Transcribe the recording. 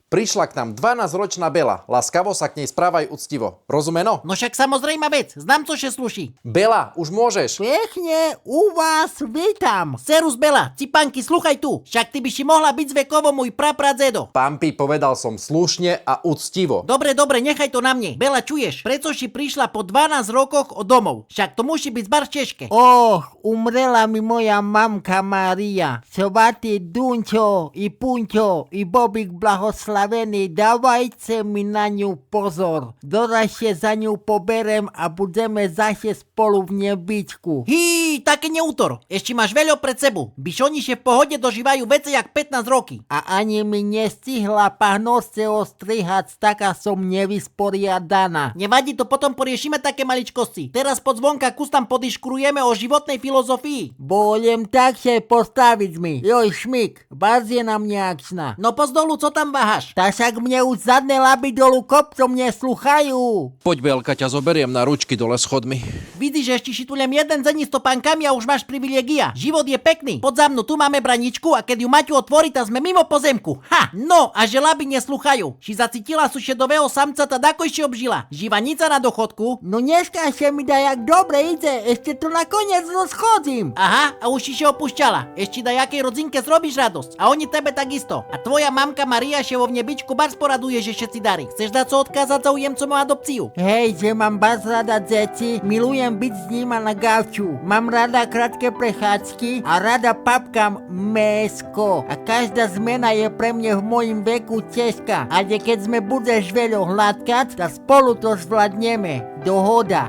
Prišla k nám 12-ročná Bela. Láskavo sa k nej správaj úctivo. Rozumeno? No však samozrejma vec, znam, co še sluší. Bela, už môžeš. Pekne u vás vítam. Serus Bela, cipanky, sluchaj tu. Však ty by si mohla byť zvekovo môj prapradedo. Pampi, povedal som slušne a úctivo. Dobre, nechaj to na mne. Bela, čuješ? Prečo si prišla po 12 rokoch od domov? Však to musí byť zbar Češke. Umrela mi moja mamka Maria. Svatý Dunčo i Punčo i Bobik blahoslavený, dávajte mi na ňu pozor. Doražte za ňu poberem a budeme zase spolu v nebičku. Také neútor. Ešte máš veľo pred sebou. Byš oni še v pohode dožívajú vece jak 15 roky. A ani mi nestihla pahnoce ostrihať, taká som nevysporiadaná. Nevadí, to potom poriešime také maličkosti. Teraz pod zvonka kus tam podiškurujeme o životnej filozofii. Bolem tak sa postaviť mi. Joj, šmik, baz je na mňa akčná. No poz dolu, co tam váhaš? Ta však mne už zadné laby dolu kopcom nesluchajú. Poď, Belka, ťa zoberiem na ručky dole schodmi. Vidíš, že ešte šitulem jeden zení s topánkami a už máš privilegia. Život je pekný. Pod za mnou tu máme braničku a keď ju Maťu otvorí, tá sme mimo pozemku. No, a že laby nesluchajú. Si zacítila sušedového samca, tá dako ešte obžila. Živanica na dochodku. No dneska sa mi dá jak dobre ide, ešte to nakoniec rozchodzím. Aha, a už si še opúšťala. Ešte da jakej rodzinke zrobíš radosť. A oni tebe takisto. A tvoja mamka Maria še vo vnebičku bar sporaduje, že všetci darí. Chceš dať co odkázať za ujemcom o adopciu? Hej, že mám baz rada deti, milujem byť s nima na gauču. Mám rada krátke prechádzky a rada papkám mesko. A každá zmena je pre mňa v mojim veku ťažká. Ale keď sme budeš veľa hladkať, tak spolu to zvládneme. Dohoda.